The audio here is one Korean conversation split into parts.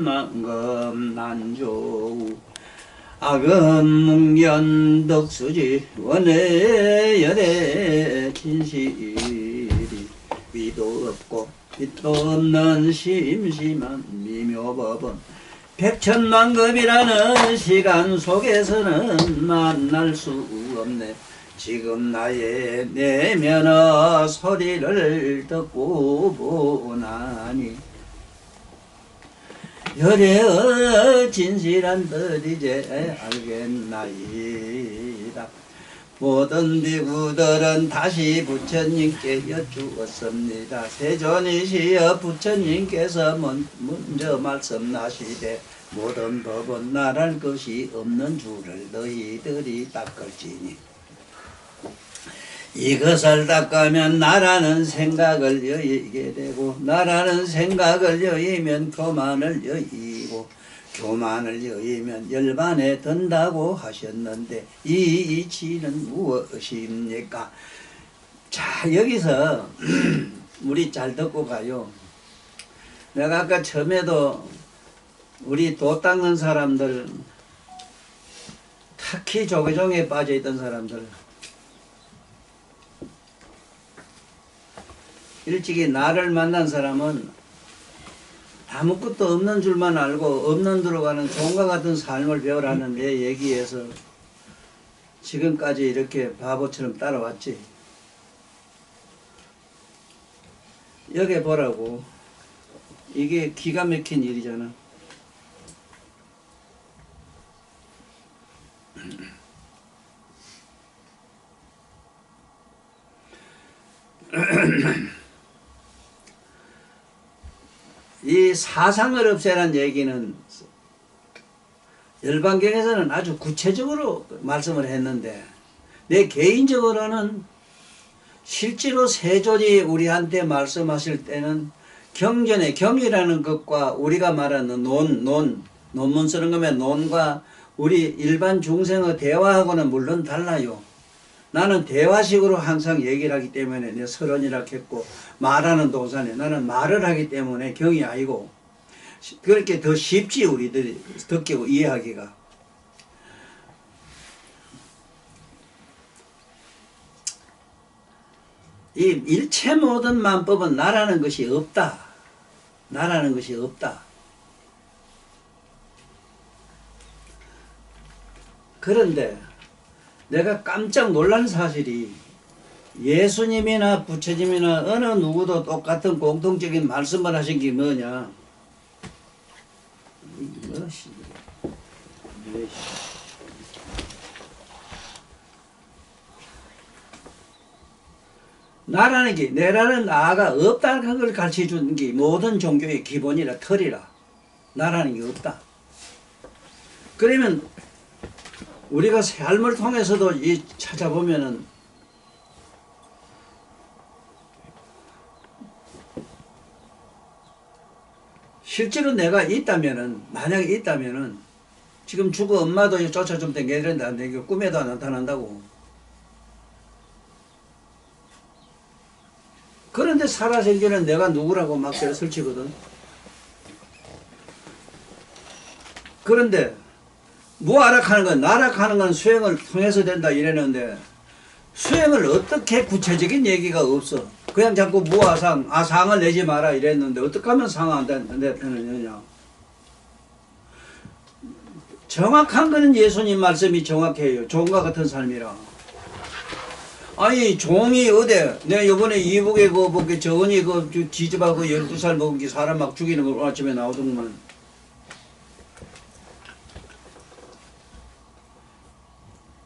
만금 난조우 악음 묵년 덕수지 원해 여대 진실이 위도 없고 빛도 없는 심심한 미묘법은 백천만급이라는 시간 속에서는 만날 수 없네. 지금 나의 내면의 소리를 듣고 보나니 열의 진실한 듯 이제 알겠나이다. 모든 비구들은 다시 부처님께 여쭈었습니다. 세존이시여 부처님께서 먼저 말씀하시되 모든 법은 나랄 것이 없는 줄을 너희들이 닦을지니 이것을 닦으면 나라는 생각을 여의게 되고 나라는 생각을 여의면 교만을 여의고 교만을 여의면 열반에 든다고 하셨는데 이 이치는 무엇입니까? 자, 여기서 우리 잘 듣고 가요. 내가 아까 처음에도 우리 도 닦는 사람들, 특히 조계종에 빠져있던 사람들, 일찍이 나를 만난 사람은 아무것도 없는 줄만 알고 없는 데로 가는 종과 같은 삶을 배우라는 내 얘기에서 지금까지 이렇게 바보처럼 따라왔지. 여기 보라고. 이게 기가 막힌 일이잖아. 이 사상을 없애라는 얘기는 열반경에서는 아주 구체적으로 말씀을 했는데 내 개인적으로는 실제로 세존이 우리한테 말씀하실 때는 경전의 경이라는 것과 우리가 말하는 논문 쓰는 거면 논과 우리 일반 중생의 대화하고는 물론 달라요. 나는 대화식으로 항상 얘기를 하기 때문에 내 설언이라 했고 말하는 동산에 나는 말을 하기 때문에 경이 아니고 그렇게 더 쉽지 우리들이 듣고 이해하기가. 이 일체 모든 만법은 나라는 것이 없다. 나라는 것이 없다. 그런데 내가 깜짝 놀란 사실이 예수님이나 부처님이나 어느 누구도 똑같은 공통적인 말씀을 하신 게 뭐냐. 나라는 게 내라는 나가 없다는 걸 가르쳐 주는 게 모든 종교의 기본이라 털이라. 나라는 게 없다. 그러면 우리가 삶을 통해서도 이 찾아보면은 실제로 내가 있다면은 만약에 있다면은 지금 죽어 엄마도 쫓아좀 댕겨야 안 되고 꿈에도 안 나타난다고. 그런데 살아생기는 내가 누구라고 막 설치거든. 그런데 무아락하는 건 나락하는 건 수행을 통해서 된다 이랬는데 수행을 어떻게 구체적인 얘기가 없어. 그냥 자꾸 무아상, 아상을 내지 마라 이랬는데 어떻게 하면 상 안 되느냐. 정확한 거는 예수님 말씀이 정확해요. 종과 같은 삶이라. 아니 종이 어디 내가 요번에 이북에 그 저언이 그 지집하고 12살 먹은 게 사람 막 죽이는 거 아침에 나오더구만.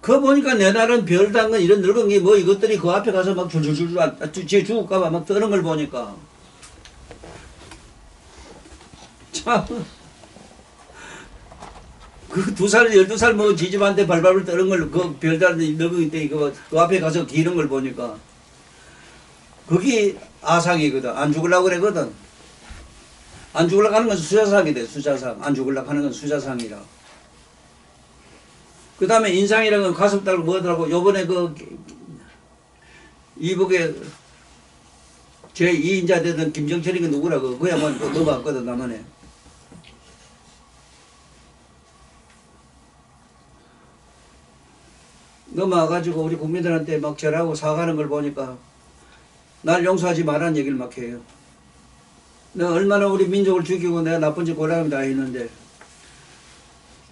그거 보니까 내 날은 별단 건 이런 늙은 게 뭐 이것들이 그 앞에 가서 막 줄줄줄 쟤 죽을까봐 막 떠는 걸 보니까 참 그 2살 12살 뭐 지집한테 발발을 떠는 걸 그 별단 늙은 때 그 앞에 가서 기는 걸 보니까 그게 아상이거든. 안 죽으려고 그러거든. 안 죽으려고 하는 건 수자상이 돼. 수자상. 안 죽으려고 하는 건 수자상이라. 그 다음에 인상이라는 건 가슴 달고 뭐더라고. 요번에 그 이북에 제2인자 되던 김정철이가 누구라고 그야 뭐 넘어갔거든 남한에. 넘어와가지고 우리 국민들한테 막 절하고 사과하는 걸 보니까 날 용서하지 말라는 얘기를 막 해요. 내가 얼마나 우리 민족을 죽이고 내가 나쁜 짓 고라니 다 했는데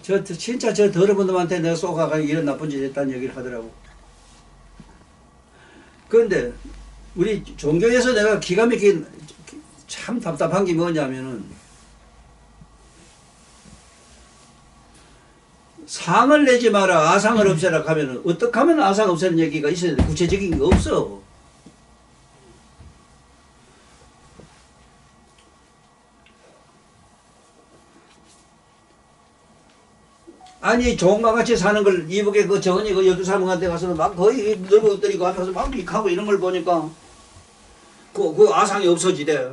진짜 저 더러운 놈한테 내가 쏘가가지고 이런 나쁜 짓 했다는 얘기를 하더라고. 그런데 우리 종교에서 내가 기가 막힌 참 답답한 게 뭐냐면은 상을 내지 마라 아상을 없애라 하면은 어떻게 하면 아상 없애는 얘기가 있어야 돼. 구체적인 게 없어. 아니 종과 같이 사는 걸 이북에 그 정은이 그 12사람한테 가서는 막 거의 늙어들이고 앞에서 막 믹하고 이런 걸 보니까 그 아상이 없어지대.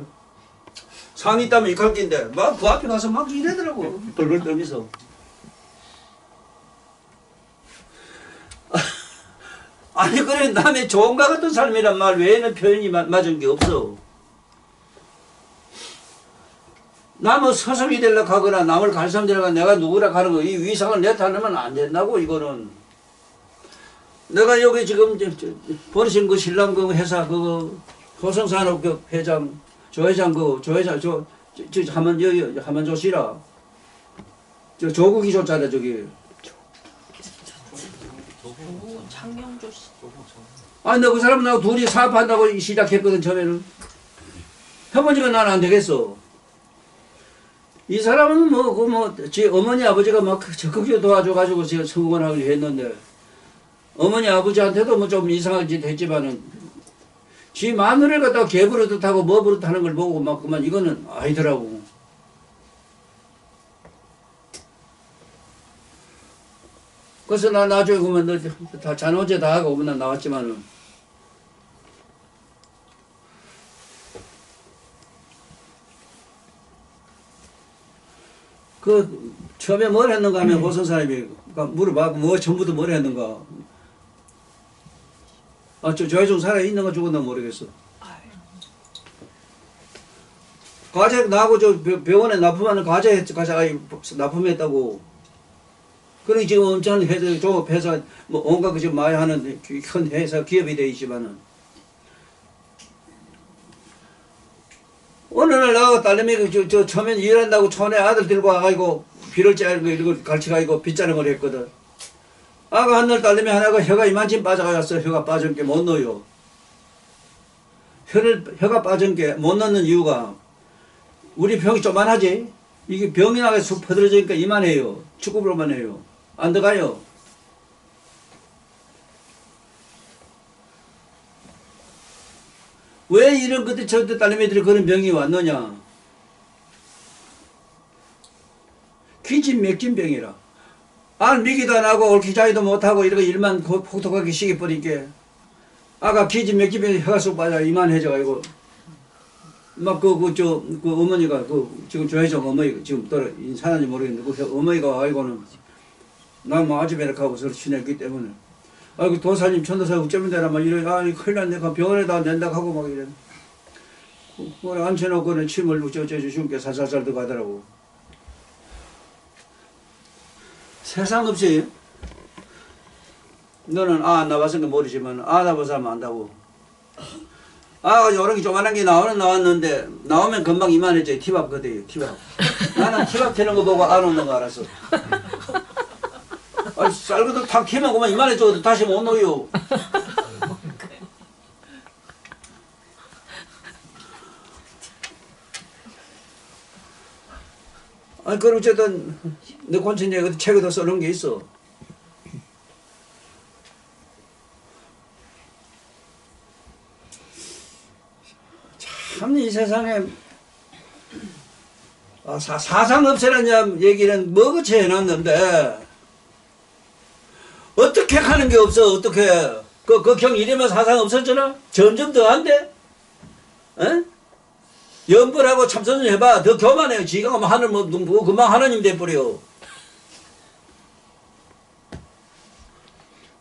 상이 있다면 이칼긴데 막 그 앞에 가서 막 이래더라고. 벌벌 떨면서. 아니 그래 남의 종과 같은 삶이란 말 외에는 표현이 맞은 게 없어. 남의 서성이 되려고 하거나 남을 갈삼되려고 내가 누구라 하는 거 이 위상을 내타내면 안 된다고. 이거는 내가 여기 지금 버리신 그 신랑 그 회사 그 호성산업 그 회장 조회장 저 하면 조시라 저 조국이 좋잖아 저기. 장영조 씨. 아니 너 그 사람 나하고 둘이 사업한다고 시작했거든 처음에는. 해보니까 나는 안 되겠어. 이 사람은 지 어머니 아버지가 막 적극적으로 도와줘가지고 제가 성공을 하기로 했는데 어머니 아버지한테도 뭐 좀 이상한 짓 했지만은 지 마누라를 갖다가 개버릇하고 뭐 버릇하는 걸 보고 막 그만 이거는 아니더라고. 그래서 나 나중에 보면 너 다 잔호제 다 하고 오면 나왔지만은 그 처음에 뭘 했는가 하면 호선 사람이 물어봐. 뭐 전부터 뭘 했는가. 아 저 조혜종 살아 있는가 죽었나 모르겠어. 과제 나하고 저 병원에 납품하는 과제 납품했다고. 그러니 지금 엄청난 회사 종업회사 뭐 온갖 그 지금 많이 하는 큰 회사 기업이 돼 있지만은 어느 날 나하고 딸내미 저 처음엔 일한다고 촌에 아들 들고 와가지고 비를 짜는 거 이런 거 같이 가지고 빗자는 걸 했거든. 아가 한 날 딸내미 하나가 혀가 이만큼 빠져가졌어. 혀가 빠진 게 못 넣어요. 혀가 빠진 게 못 넣는 이유가 우리 병이 조만하지. 이게 병이 나가서 퍼들어지니까 이만해요. 축구부로만 해요. 안 들어가요. 왜 이런 것들 저때 딸내미들이 그런 병이 왔느냐. 기진맥진병이라. 안 미기도 안 하고 옳기자기도 못하고 이렇게 일만 폭독하게 시켜버리니까 아가 기진맥진병이 혀가 쏙 빠져 이만해져가지고 막 그 어머니가 지금 조혜정 어머니 지금 떨어 사는지 모르겠는데 그 어머니가 와가지고는 난 뭐 아주배를 가고 서로 친했기 때문에 아이고 도사님 천도사 어쩌면 되나 막 이래. 아 큰일 났네. 병원에다 낸다 하고 막 이래. 뭐 앉혀놓고는 침을 주님께 살살살 들어가더라고. 세상 없이 너는 안 나왔으니까 모르지만 나와서 하면 안다고. 요렇게 조만한 게 나왔는데 나오면 금방 이만해져. 티밥 거대요. 티밥. 나는 티밥 되는 거 보고 안 오는 거 알았어. 쌀거도 탁 캐면 그만 이만해져도 다시 못 넣어요. 그럼 어쨌든 내 콘천에 책에도 써놓은 게 있어. 참 이 세상에 사상 없애라는 얘기는 뭐같이 해놨는데 어떻게 하는 게 없어. 어떻게 그 경 이러면 사상 없었잖아. 점점 더 한대. 에? 연불하고 참선을 해봐. 더 교만해요. 지가 뭐 하늘 뭐 금방 하나님 돼버려.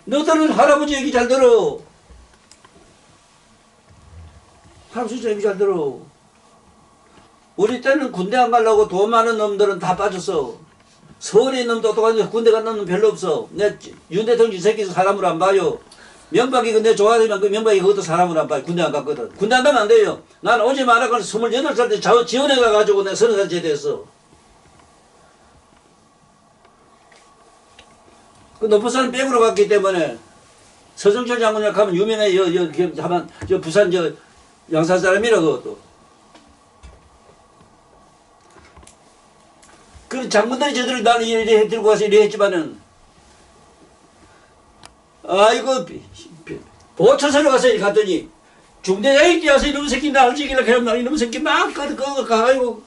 너들은 할아버지 얘기 잘 들어. 할아버지 얘기 잘 들어. 우리 때는 군대 안 가려고 돈 많은 놈들은 다 빠졌어. 서울에 있는 똑똑한 군대 간 놈은 별로 없어. 내 윤 대통령 새끼 사람으로 안 봐요. 명박이 근데 좋아하지만 그 명박이 그것도 사람으로 안 봐요. 군대 안 갔거든. 군대 안 가면 안 돼요. 난 오지 마라. 28살 때 지원해 가가지고 내가 30살 제대했어. 그 높은 산 백으로 갔기 때문에 서정철 장군이라 하면 유명해. 저 부산 저 양산 사람이라 그것도. 그 장군들이 저들을 나는 이래 들고 가서 이래 했지만은 아이고 보초선으로 가서 갔더니 중대장이 뛰어서 이놈 새끼 나를 죽이려고 해놓으면 이놈 새끼 막 그거 가가지고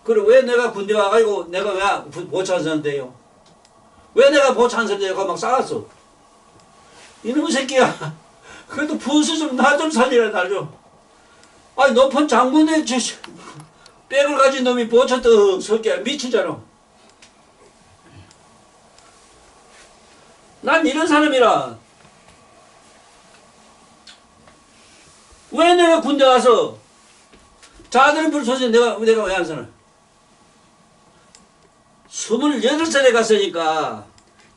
그래 왜 내가 군대 와가지고 내가 왜 보초선인데요? 왜 내가 보초선인데요? 막 싸웠어. 이놈 새끼야 그래도 분수 좀 나 좀 살리라 날 좀. 아니 높은 장군의 백을 가진 놈이 보초떡 새끼야 미치잖아. 난 이런 사람이라. 왜 내가 군대 가서 자들은 불쏘지 내가 왜 안 사나? 28살에 갔으니까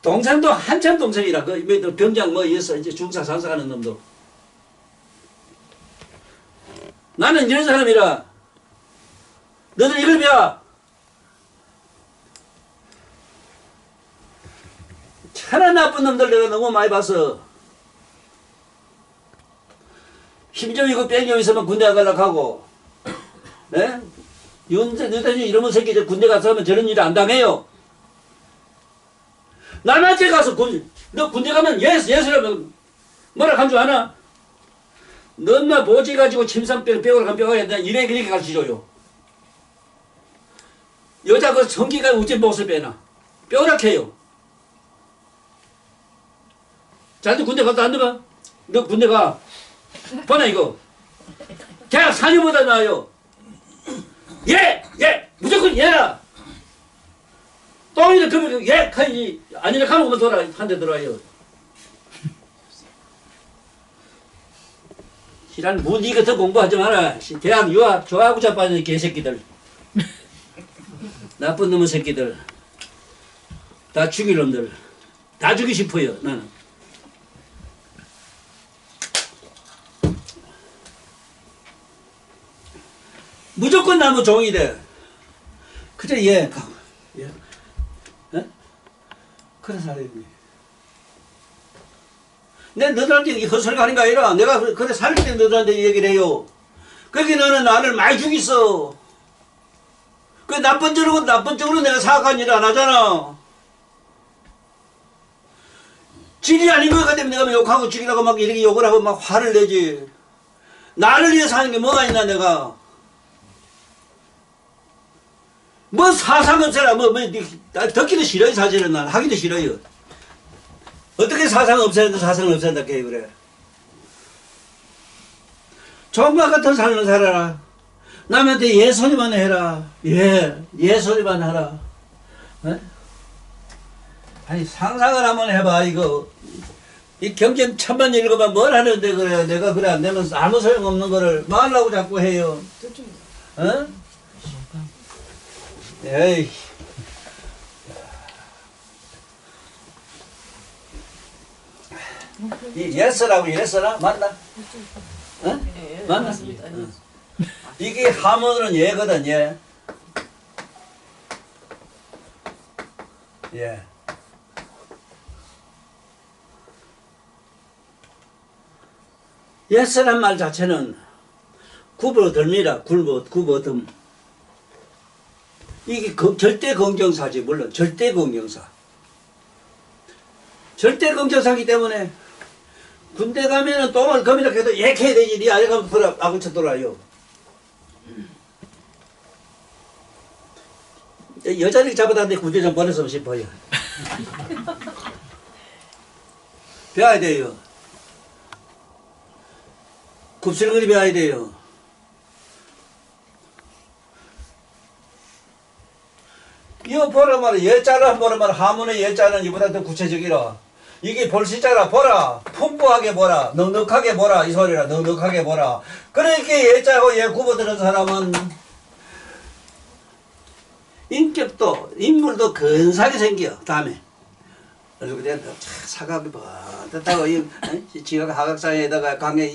동생도 한참 동생이라 그 병장 뭐 있어 이제 중사 산사하는 놈도. 나는 이런 사람이라. 너들 이걸 배워. 차라 나쁜 놈들 내가 너무 많이 봤어. 힘좀 있고 뺑이 있으면 군대 안 가려고 하고. 네? 윤대통령 이러면 새끼 군대 가서 하면 저런 일 안 당해요. 남한테 가서 너 군대 가면 예수라면 뭐라 한 줄 아나? 너 엄마 보지 가지고 침상병 병으로 간 병원에 내가 이렇게 가르쳐줘요. 여자 그 성기가 어째 못을 빼나? 뼈락해요. 자도 군대 갔다 안 들어가? 너 군대 가. 보나 이거. 대학 4년보다 나아요. 예! 무조건 예라! 똥이도 그러면 예! 하지. 아니라 가면 돌아. 한 대 들어와요. 시란 니 같은 공부하지 마라. 대학 유학 좋아하고 자빠진 개새끼들. 나쁜 놈의 새끼들. 다 죽일 놈들. 다 죽이고 싶어요 나는. 무조건 나무 종이 돼. 그저 예. 그래 살아야 내 너들한테 헛소리 하는 거 아니라 내가 그래 살 때 너들한테 얘기를 해요. 그게 너는 나를 많이 죽였어. 그 나쁜 쪽으로 내가 사악한 일을 안 하잖아. 질이 아닌 것 같으면 내가 욕하고 죽이라고 막 이렇게 욕을 하고 막 화를 내지. 나를 위해서 하는 게 뭐가 있나 내가. 뭐 사상 없애라 듣기도 싫어요. 사실은 난 하기도 싫어요. 어떻게 사상 없애는데 사상을 없앤다 게 그래. 종과 같은 삶을 살아라. 남한테 예 소리만 해라. 예 소리만 하라. 에? 아니 상상을 한번 해봐. 이거 이 경전 천만 읽어봐 뭘 하는데 그래. 내가 그래 안 되면 아무 소용없는 거를 말라고 자꾸 해요. 어? 에이. 이 예스라고 예스나 맞나? 어? 맞나? 이게 하문으로는 예거든 예. 예. 예스란 말 자체는 굽어들미라 굽어듬. 이게 절대 긍정사지. 물론 절대 긍정사. 절대 긍정사기 때문에 군대 가면은 똥을 검이라 해도 약해야 되지. 니 아래 가면 돌아 아구쳐 돌아요. 여자를 잡아다는데 군대 좀 보냈으면 싶어요. 배워야 돼요. 굽실거리 배워야 돼요. 이거 보라 말이야. 예자를 보라 말이야. 하문의 예자는 이보다 더 구체적이라. 이게 볼시자라 보라. 풍부하게 보라. 넉넉하게 보라. 이 소리라. 넉넉하게 보라. 그렇게 예자고 예 굽어드는 사람은 인격도 인물도 근사하게 생겨. 다음에 그리고 내가 사각이 뻗었다고 지각 하각상에다가 강의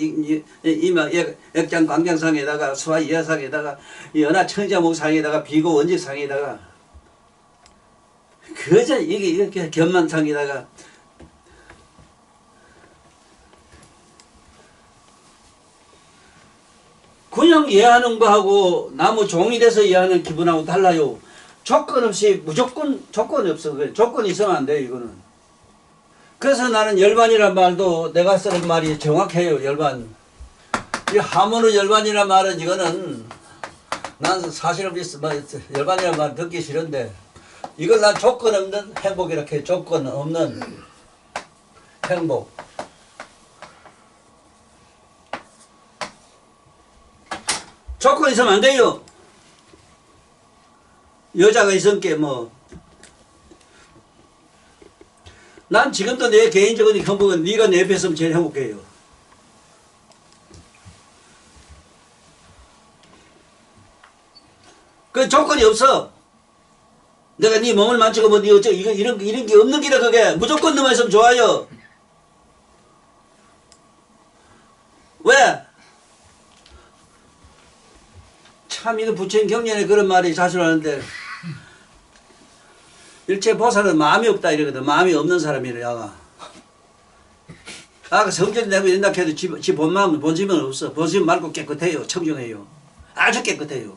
이마 역장 광장상에다가 수화 이하상에다가 연하 청자목상에다가 비고 원직상에다가 그저 이게 이렇게 견만상에다가 그냥 이해하는 거하고 나무 종이 돼서 이해하는 기분하고 달라요. 조건 없이 무조건 조건이 없어. 조건이 있으면 안 돼요. 이거는. 그래서 나는 열반이란 말도 내가 쓰는 말이 정확해요. 열반. 이 하모노 열반이란 말은 이거는 난 사실 열반이란 말 듣기 싫은데 이걸 난 조건 없는 행복 이렇게 해. 조건 없는 행복. 조건 있으면 안 돼요. 여자가 있으니까 뭐. 난 지금도 내 개인적인 행복은 네가 내 옆에 있으면 제일 행복해요. 그 조건이 없어. 내가 네 몸을 만지고 뭐 네 어쩌 이런 게 없는 기라 그게 무조건 너만 있으면 좋아요. 왜? 참 이거 부처님 경전에 그런 말이 자주 하는데 일체 보살은 마음이 없다 이러거든. 마음이 없는 사람이래. 아가 성질 내고 이런다 해도 지 본마음은 본심은 없어. 본심 말고 깨끗해요. 청정해요. 아주 깨끗해요.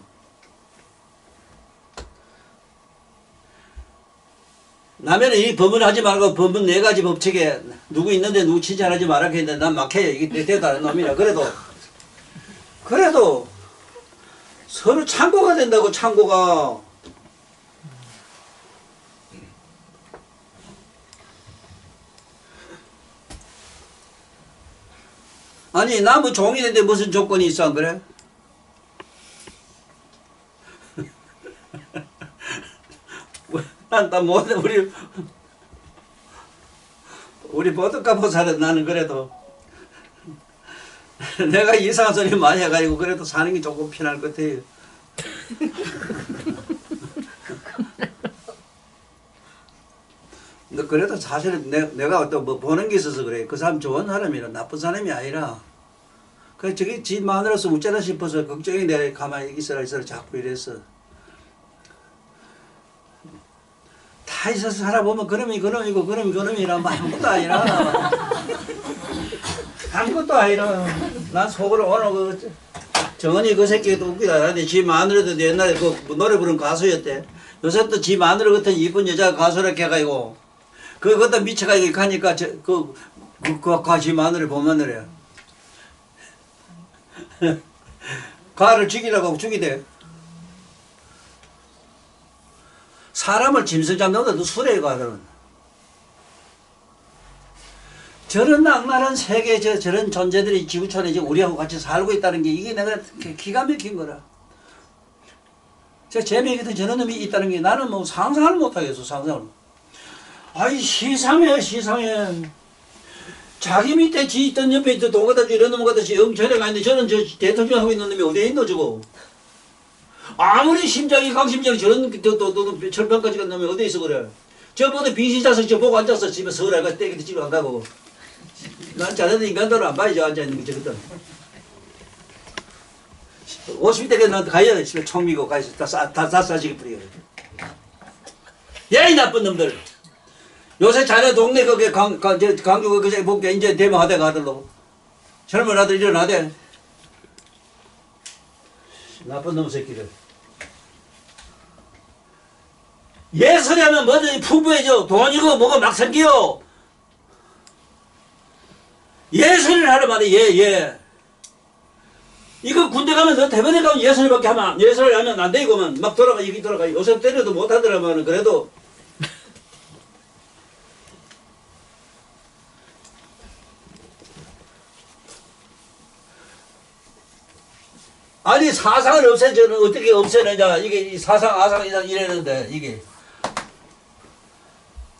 나면은 이 법을 하지 말고 법은 4가지 법칙에 누구 있는데 누구 칭찬하지 말라 했는데 난 막해요. 이게 내 대단한 놈이라. 그래도 서로 참고가 된다고. 참고가. 아니 나무 종이 되는데 무슨 조건이 있어 안 그래? 난 뭐, 우리 보드카 보살은 나는 그래도 내가 이상한 소리 많이 해가지고 그래도 사는 게 조금 편할 것 같아요. 근데 그래도 사실은 내가 어떤 뭐 보는 게 있어서 그래. 그 사람 좋은 사람이라 나쁜 사람이 아니라 그 저기 지 마누라서 웃자나 싶어서 걱정이 내가 가만히 있어라 자꾸 이랬어. 다 있어서 살아보면 그놈이 그놈이고 그놈이 그놈이라 아무것도 아니라. 아무것도 아니라. 난 속으로 오늘 그 정은이 그 새끼도 웃기다. 근데 지 마누라도 옛날에 그 노래 부른 가수였대. 요새 또 지 마누라 같은 이쁜 여자가 가수라 해가지고 그것도 미쳐가지고 가니까 지 마누라 보면은 가를 죽이라고 죽이대. 사람을 짐승 잡는 것도 술에 가거든. 저런 악랄한 세계 저런 존재들이 지구촌에 지금 우리하고 같이 살고 있다는 게 이게 내가 기가 막힌 거라. 제 매기도 저런 놈이 있다는 게 나는 뭐 상상을 못하겠어. 상상을. 아이 시상해. 자기 밑에 지 있던 옆에 있던 동거다지 이런 놈 같이 영천에가 있는데 저는 저 대통령 하고 있는 놈이 어디에 있노 저거. 아무리 심장이 강심장이 저런 철판까지 간 놈이 어디 있어 그래. 저번에 빙신자석 저 보고 앉아서 집에 서울에 가 떼기도 집에 안 가고. 난 자네들 인간도를 안 봐야죠. 앉아있는 게 저것들. 50대가 난 가야 집에 총 미고 가야지. 다 싸지게 뿌려. 야 이 나쁜 놈들. 요새 자네 동네 거기 강주 그새 볼게 이제 대망하대 가들로. 젊은 아들 일어나대. 나쁜 놈 새끼들. 예술이 하면 뭐든지 풍부해져. 돈이고 뭐가 막 생겨. 예술을 하려 말이야. 예. 이거 군대 가면 너 대본에 가면 예술밖에 하면 예술을 하면 안 되고만 막 돌아가 여기 돌아가. 요새 때려도 못 하더라면 그래도 아니 사상을 없애저는 어떻게 없애느냐. 이게 사상 아상 이랬는데 이게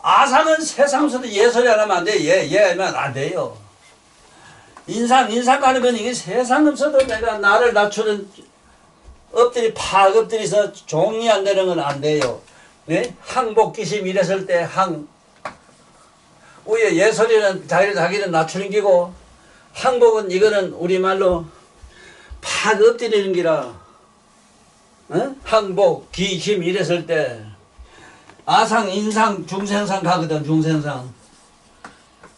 아상은 세상에서도 예술이 안 하면 안 돼. 예 하면 안 돼요. 인상 가는 건 이게 세상 없어도 내가 나를 낮추는 엎드리 팍 엎드려서 종이 안 되는 건 안 돼요. 네? 항복기심 이랬을 때 위에 예설이는 자기를 낮추는 기고 항복은 이거는 우리말로 팍 엎드리는 기라. 어? 항복 기심 이랬을 때 아상 인상 중생상 가거든.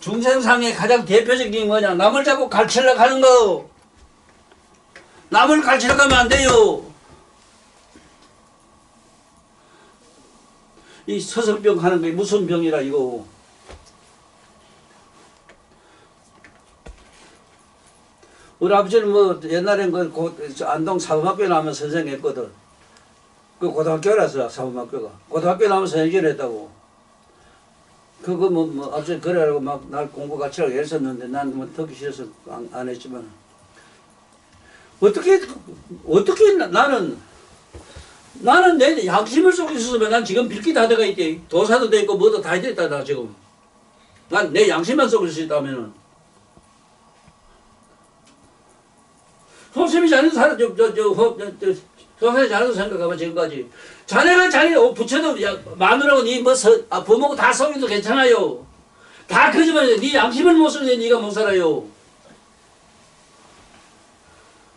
중생상의 가장 대표적인 게 뭐냐, 남을 자꾸 가르치려고 하는 거. 남을 가르치려고 하면 안 돼요. 이 서석병 하는 게 무슨 병이라 이거. 우리 아버지는 뭐 옛날엔 안동 사범학교 나오면 선생했거든. 그 고등학교라서 사범학교가. 고등학교 나오면 선생을 했다고. 그거 아버지 그래라고 막 날 공부 가르치라고 했었는데 난 뭐 듣기 싫어서 안 했지만. 어떻게 나는 내 양심을 속 있었으면 난 지금 빌기 다 돼가 있대. 도사도 돼 있고 뭐도 다 됐다 나 지금. 난 내 양심만 속일 수 있다면은. 선생님이 자네도 선생님이 자네도 생각해봐 지금까지. 자네가 자네 부처도 마누라고 니 부모고 다 속여도 괜찮아요. 다 거짓말이야. 네 양심을 못 속이는데 니가 못 살아요.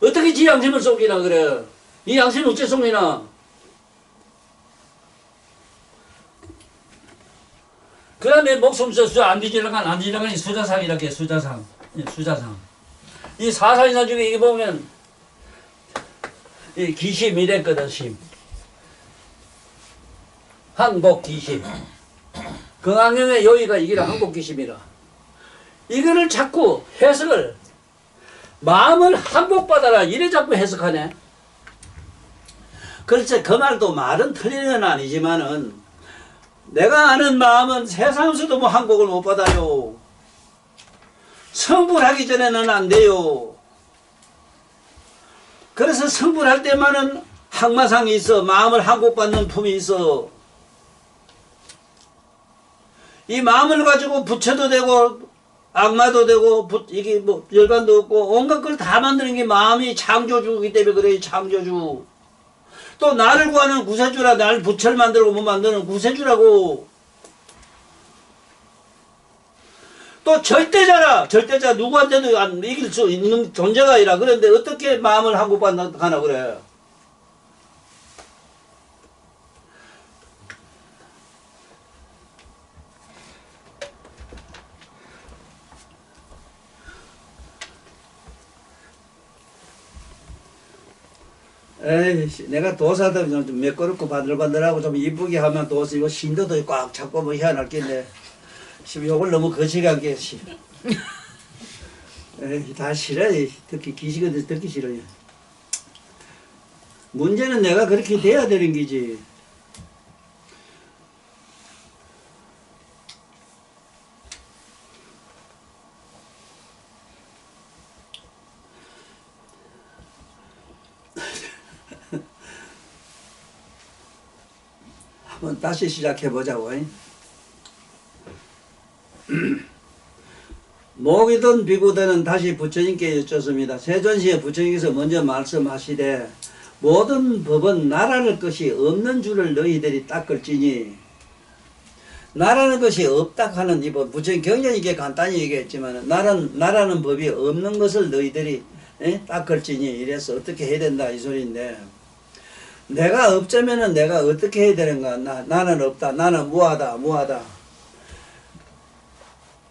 어떻게 지 양심을 속이나 그래. 네 양심을 어째 속이나. 그 다음에 목숨 안 뒤지나간 수자상이라게 수자상. 이 사상이나 중에 이게 보면 이 기심 이랬거든. 심 항복 기심. 건강형의 요의가 이기라 항복 기심이라. 이거를 자꾸 해석을 마음을 항복받아라 이래 자꾸 해석하네. 그렇지 그 말도 말은 틀리는 건 아니지만은 내가 아는 마음은 세상에서도 뭐 항복을 못 받아요. 성불하기 전에는 안 돼요. 그래서 성불할 때만은 항마상이 있어. 마음을 항복받는 품이 있어. 이 마음을 가지고 부처도 되고 악마도 되고 이게 뭐 열반도 없고 온갖 걸 다 만드는 게 마음이 창조주이기 때문에 그래요. 창조주. 또 나를 구하는 구세주라. 나를 부처를 만들고 뭐 만드는 구세주라고. 또 절대자라. 절대자 누구한테도 이길 수 있는 존재가 아니라. 그런데 어떻게 마음을 항복받나 그래. 에이, 내가 도사도 좀 매끄럽고 바들바들하고 좀 이쁘게 하면 도사 이거 신도도 꽉 잡고 뭐 희한할 겠네. 요걸 너무 거시하게 에이, 다 싫어요. 특히 기시거든 듣기 싫어요. 문제는 내가 그렇게 돼야 되는 거지. 한번 다시 시작해보자고. 목이든 비구든 다시 부처님께 여쭙습니다. 세존시에 부처님께서 먼저 말씀하시되 모든 법은 나라는 것이 없는 줄을 너희들이 닦을지니. 나라는 것이 없다 하는 이 법, 부처님 굉장히 이게 간단히 얘기했지만 나라는 법이 없는 것을 너희들이 닦을지니 이래서 어떻게 해야 된다 이 소리인데, 내가 없자면은 내가 어떻게 해야 되는가. 나는 없다. 나는 무하다.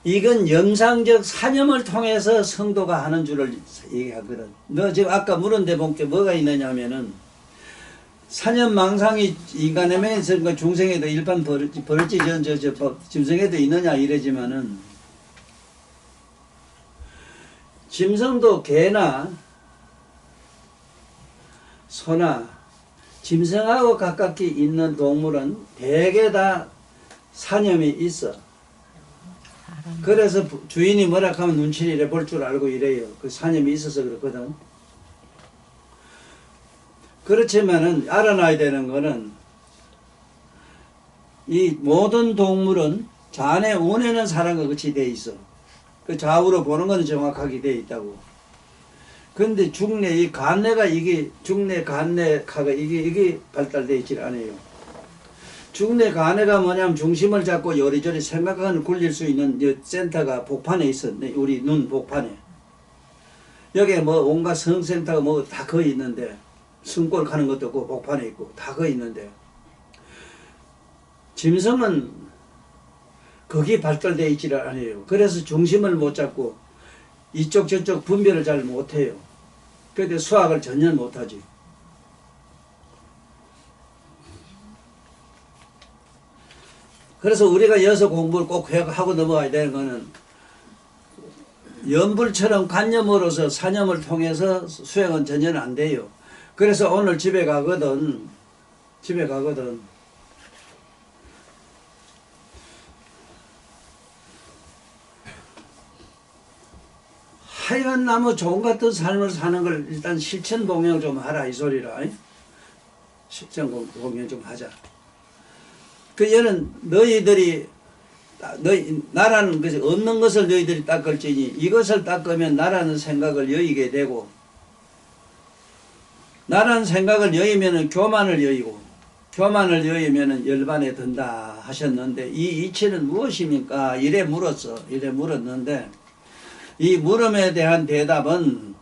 이건 염상적 사념을 통해서 성도가 하는 줄을 얘기하거든. 너 지금 아까 물은 데 본게 뭐가 있느냐면은 사념 망상이 인간의 면에서 중생에도 일반 벌지 짐승에도 있느냐 이러지만은 짐승도 개나 소나 짐승하고 가깝게 있는 동물은 대개 다 사념이 있어. 그래서 주인이 뭐라 하면 눈치를 이래 볼 줄 알고 이래요. 그 사념이 있어서 그렇거든. 그렇지만은 알아놔야 되는 거는 이 모든 동물은 자네 운에는 사람과 같이 돼 있어. 그 좌우로 보는 거는 정확하게 돼 있다고. 근데 중내 이 간내가 이게 중내 간내가 이게 발달되어 있질 않아요. 중내 간내가 뭐냐면 중심을 잡고 요리조리 생각하는 굴릴 수 있는 이 센터가 복판에 있어. 우리 눈 복판에. 여기에 뭐 온갖 성센터가 뭐 다 거의 있는데 숨골 가는 것도 없고 복판에 있고 다 거의 있는데 짐승은 거기 발달되어 있지를 않아요. 그래서 중심을 못 잡고 이쪽 저쪽 분별을 잘 못해요. 그런데 수학을 전혀 못하지. 그래서 우리가 여기서 공부를 꼭 하고 넘어가야 되는 거는 연불처럼 관념으로서 사념을 통해서 수행은 전혀 안 돼요. 그래서 오늘 집에 가거든 하얀 나무 종 같은 삶을 사는 걸 일단 실천 공연 좀 하라 이 소리라. 실천 공연 좀 하자. 그 얘는 너희들이 나라는 것이 없는 것을 너희들이 닦을지니 이것을 닦으면 나라는 생각을 여의게 되고 나라는 생각을 여의면은 교만을 여의고 교만을 여의면은 열반에 든다 하셨는데 이 이치는 무엇입니까? 이래 물었는데 이 물음에 대한 대답은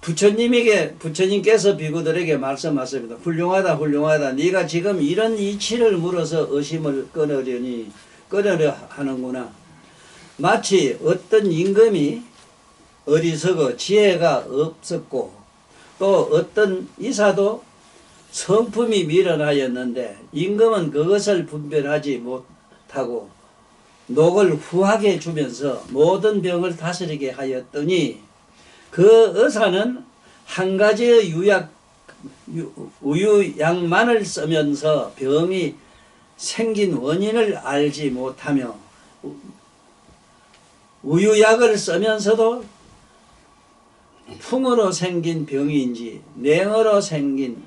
부처님께서 비구들에게 말씀하십니다. 훌륭하다. 네가 지금 이런 이치를 물어서 의심을 끊으려 하는구나. 마치 어떤 임금이 어리석어 지혜가 없었고 또 어떤 이사도 성품이 미련하였는데 임금은 그것을 분별하지 못하고 녹을 후하게 주면서 모든 병을 다스리게 하였더니 그 의사는 한 가지의 우유약만을 쓰면서 병이 생긴 원인을 알지 못하며 우유약을 쓰면서도 풍으로 생긴 병인지 냉으로 생기는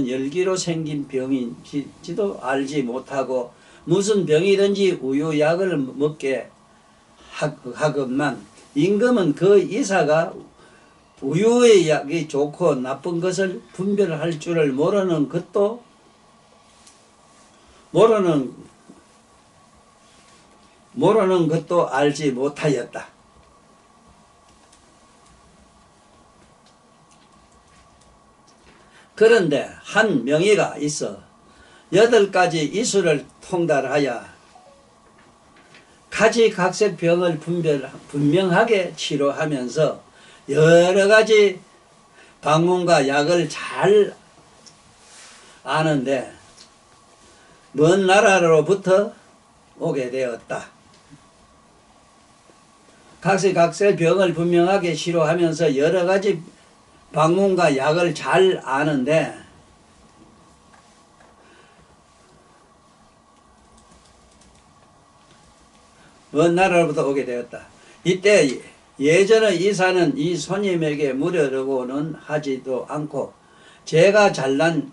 열기로 생긴 병인지도 알지 못하고 무슨 병이든지 우유약을 먹게 하건만 임금은 그 이사가 우유의 약이 좋고 나쁜 것을 분별할 줄을 모르는 것도 알지 못하였다. 그런데 한 명의가 있어 8가지 이수를 통달하여 가지각색 병을 분명하게 치료하면서 여러가지 방문과 약을 잘 아는데 먼 나라로부터 오게 되었다. 각색 병을 분명하게 치료하면서 여러가지 방문과 약을 잘 아는데 먼 나라로부터 오게 되었다. 이때 예전의 이사는 이 손님에게 물으려고는 하지도 않고 제가 잘난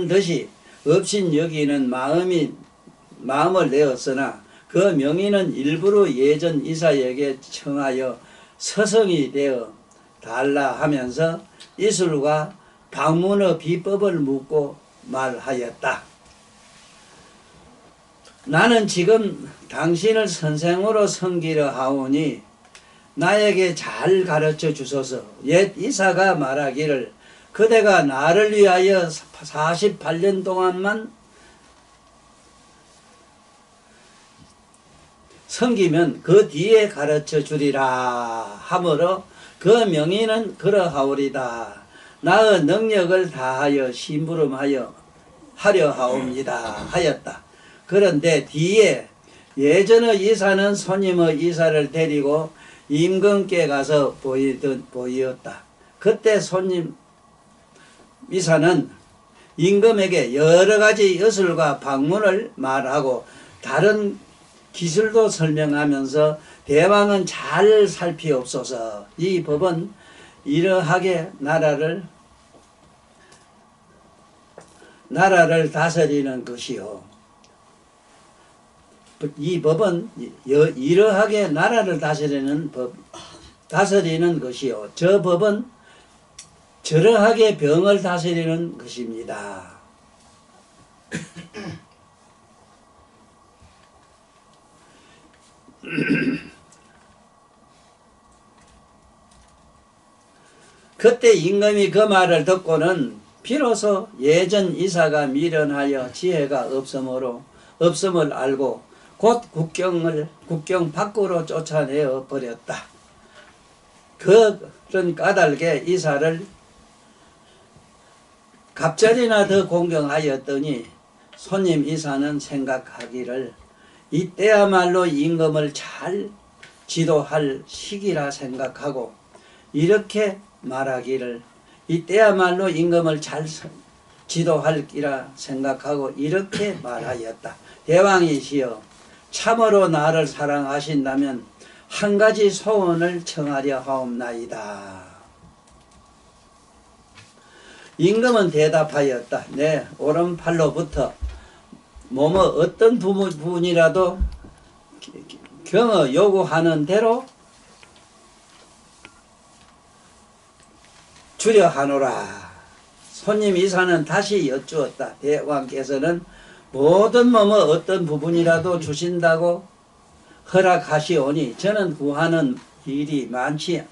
듯이 없인 여기는 마음을 내었으나 그 명의는 일부러 예전 이사에게 청하여 서성이 되어 달라 하면서 이술과 방문의 비법을 묻고 말하였다. 나는 지금 당신을 선생으로 섬기려 하오니 나에게 잘 가르쳐 주소서. 옛 이사가 말하기를 그대가 나를 위하여 48년 동안만 섬기면 그 뒤에 가르쳐 주리라 하므로 그 명의는 그러하오리다. 나의 능력을 다하여 심부름하여 하려 하옵니다 하였다. 그런데 뒤에 예전의 이사는 손님의 이사를 데리고 임금께 가서 보이었다. 그때 손님 이사는 임금에게 여러가지 여술과 방문을 말하고 다른 기술도 설명하면서 대왕은 잘 살피옵소서. 이 법은 이러하게 나라를 다스리는 것이요. 이 법은 이러하게 나라를 다스리는 것이요. 저 법은 저러하게 병을 다스리는 것입니다. 그때 임금이 그 말을 듣고는 비로소 예전 이사가 미련하여 지혜가 없음을 알고 곧 국경 밖으로 쫓아내어 버렸다. 그런 까닭에 이사를 갑절이나 더 공경하였더니 손님 이사는 생각하기를 이때야말로 임금을 잘 지도할 시기라 생각하고 이렇게 말하기를 이때야말로 임금을 잘 지도할기라 생각하고 이렇게 말하였다. 대왕이시여 참으로 나를 사랑하신다면 한 가지 소원을 청하려 하옵나이다. 임금은 대답하였다. 내 오른팔로부터 몸의 어떤 부분이라도 경어 요구하는 대로 주려 하노라. 손님 이사는 다시 여쭈었다. 대왕께서는 모든 몸의 어떤 부분이라도 주신다고 허락하시오니 저는 구하는 일이 많지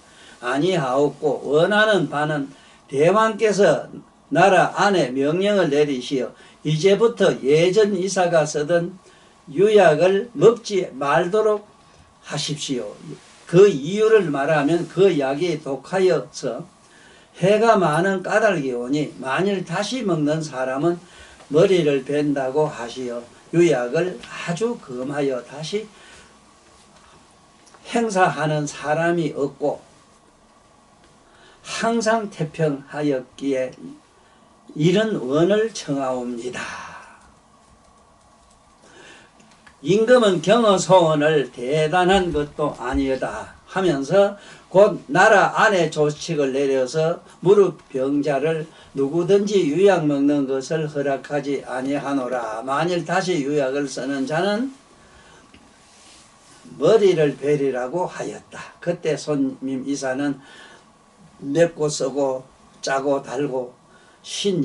아니하옵고 원하는 바는 대왕께서 나라 안에 명령을 내리시어 이제부터 예전 이사가 쓰던 유약을 먹지 말도록 하십시오. 그 이유를 말하면 그 약이 독하여서 해가 많은 까닭이 오니 만일 다시 먹는 사람은 머리를 벤다고 하시어 유약을 아주 금하여 다시 행사하는 사람이 없고 항상 태평하였기에 이런 원을 청하옵니다. 임금은 경어 소원을 대단한 것도 아니었다 하면서 곧 나라 안에 조칙을 내려서 무릎 병자를 누구든지 유약 먹는 것을 허락하지 아니하노라. 만일 다시 유약을 쓰는 자는 머리를 베리라고 하였다. 그때 손님 이사는 맵고 쓰고 짜고 달고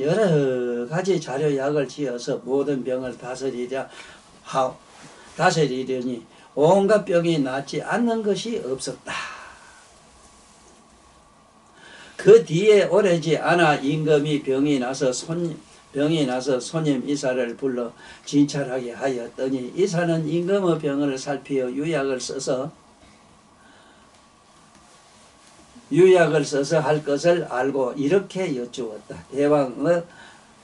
여러 가지 자료약을 지어서 모든 병을 다스리려니 온갖 병이 낫지 않는 것이 없었다. 그 뒤에 오래지 않아 임금이 병이 나서 손님 이사를 불러 진찰하게 하였더니 이사는 임금의 병을 살피어 유약을 써서 할 것을 알고 이렇게 여쭈었다. 대왕의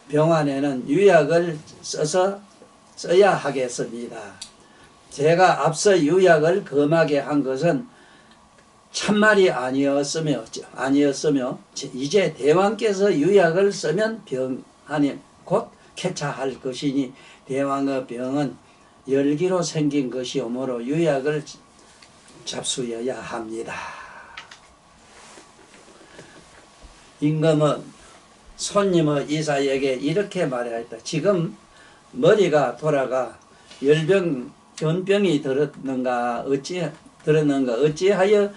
병환에는 유약을 써야 하겠습니다. 제가 앞서 유약을 금하게 한 것은 참말이 아니었으며 이제 대왕께서 유약을 쓰면 병환이 곧 쾌차할 것이니 대왕의 병은 열기로 생긴 것이오므로 유약을 잡수여야 합니다. 임금은 손님의 이사에게 이렇게 말하였다. 지금 머리가 돌아가 견병이 들었는가 어찌하여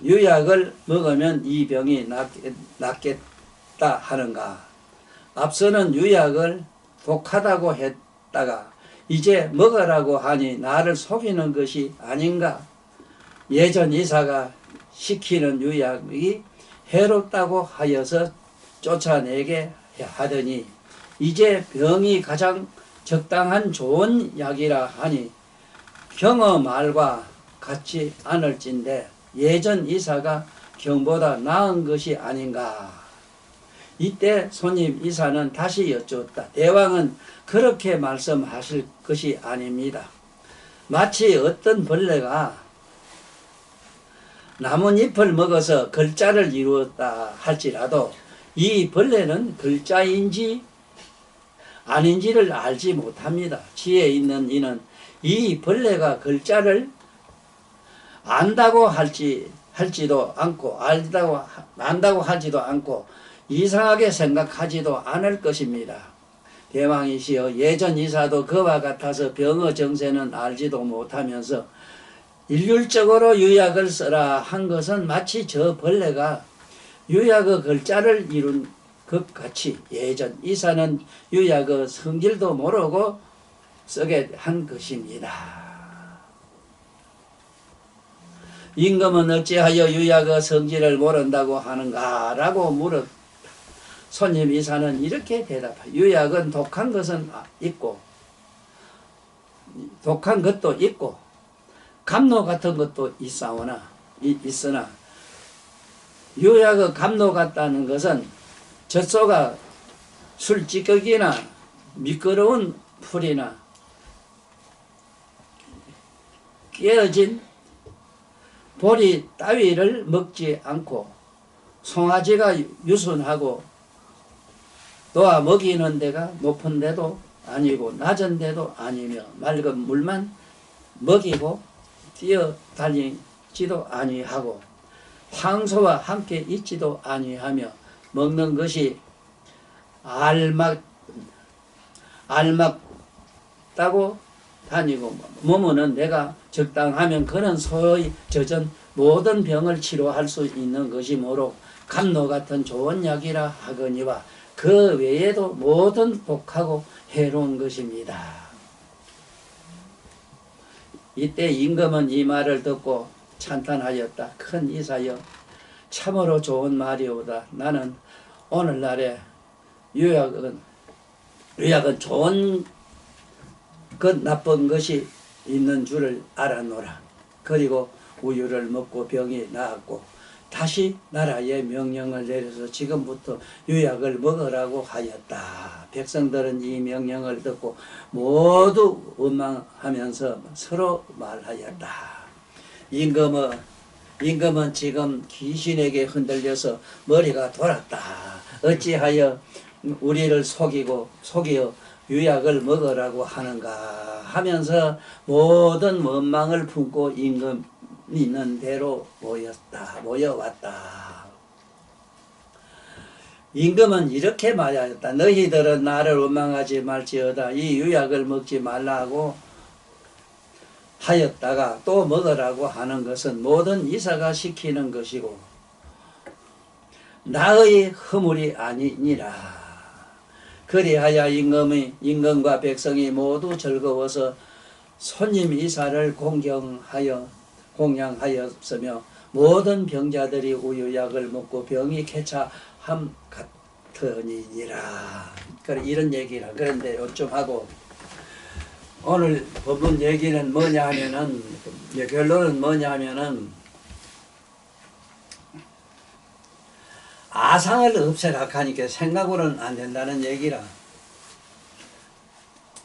유약을 먹으면 이 병이 낫겠다 하는가. 앞서는 유약을 독하다고 했다가 이제 먹으라고 하니 나를 속이는 것이 아닌가. 예전 이사가 시키는 유약이 해롭다고 하여서 쫓아내게 하더니 이제 병이 가장 적당한 좋은 약이라 하니 경어 말과 같지 않을진데 예전 이사가 경보다 나은 것이 아닌가. 이때 손님 이사는 다시 여쭈었다. 대왕은 그렇게 말씀하실 것이 아닙니다. 마치 어떤 벌레가 나뭇잎을 먹어서 글자를 이루었다 할지라도 이 벌레는 글자인지 아닌지를 알지 못합니다. 지혜 있는 이는 이 벌레가 글자를 안다고 할지도 않고 안다고 하지도 않고 이상하게 생각하지도 않을 것입니다. 대왕이시여 예전 이사도 그와 같아서 병의 정세는 알지도 못하면서 일률적으로 유약을 써라 한 것은 마치 저 벌레가 유약의 글자를 이룬 것 같이 예전 이사는 유약의 성질도 모르고 쓰게 한 것입니다. 임금은 어찌하여 유약의 성질을 모른다고 하는가 라고 물었다. 손님 이사는 이렇게 대답하여 유약은 독한 것은 있고 독한 것도 있고 감로 같은 것도 있으나 유약의 감로 같다는 것은 젖소가 술찌꺼기나 미끄러운 풀이나 깨어진 보리 따위를 먹지 않고 송아지가 유순하고 놓아 먹이는 데가 높은 데도 아니고 낮은 데도 아니며 맑은 물만 먹이고 뛰어다니지도 아니하고 황소와 함께 있지도 아니하며 먹는 것이 알맞다고 다니고 몸은 내가 적당하면 그는 소의 젖은 모든 병을 치료할 수 있는 것이므로 감로 같은 좋은 약이라 하거니와 그 외에도 모든 독하고 해로운 것입니다. 이때 임금은 이 말을 듣고 찬탄하였다. 큰 이사여 참으로 좋은 말이오다. 나는 오늘날에 유약은 좋은 것 나쁜 것이 있는 줄을 알아노라. 그리고 우유를 먹고 병이 나았고 다시 나라에 명령을 내려서 지금부터 유약을 먹으라고 하였다. 백성들은 이 명령을 듣고 모두 원망하면서 서로 말하였다. 임금은 지금 귀신에게 흔들려서 머리가 돌았다. 어찌하여 우리를 속여 유약을 먹으라고 하는가 하면서 모든 원망을 품고 임금 있는 대로 모여왔다. 임금은 이렇게 말하였다. 너희들은 나를 원망하지 말지어다. 이 유약을 먹지 말라고 하였다가 또 먹으라고 하는 것은 모든 이사가 시키는 것이고 나의 허물이 아니니라. 그리하여 임금과 백성이 모두 즐거워서 손님 이사를 공양하였으며 모든 병자들이 우유약을 먹고 병이 쾌차함 같으니라. 이런 얘기라. 그런데 요즘 하고 오늘 법문 얘기는 뭐냐 하면은 결론은 뭐냐 하면은 아상을 없애라 하니까 생각으로는 안 된다는 얘기라.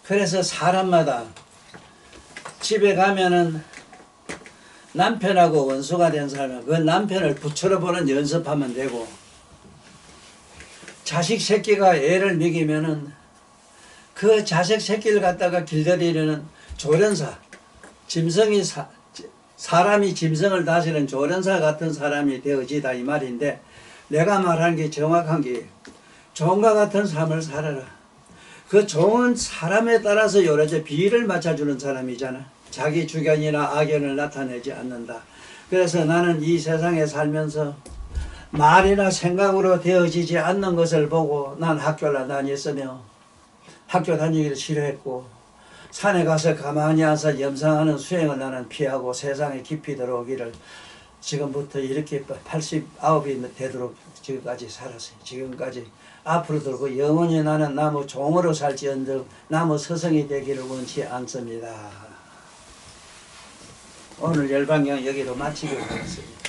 그래서 사람마다 집에 가면은 남편하고 원수가 된 사람은 그 남편을 부처로 보는 연습하면 되고, 자식 새끼가 애를 먹이면은 그 자식 새끼를 갖다가 길들이려는 조련사, 사람이 짐승을 다스리는 조련사 같은 사람이 되어지다 이 말인데, 내가 말하는 게 정확한 게 종과 같은 삶을 살아라. 그 종은 사람에 따라서 여러 가지 비위를 맞춰주는 사람이잖아. 자기 주견이나 악연을 나타내지 않는다. 그래서 나는 이 세상에 살면서 말이나 생각으로 되어지지 않는 것을 보고 난 학교를 다녔으며 학교 다니기를 싫어했고, 산에 가서 가만히 앉아서 염상하는 수행을 나는 피하고 세상에 깊이 들어오기를 지금부터 이렇게 89이 되도록 지금까지 살았어요. 지금까지 앞으로도 그 영원히 나는 나무 종으로 살지언정 나무 서성이 되기를 원치 않습니다. 오늘 열방경 여기로 마치기로 하겠습니다.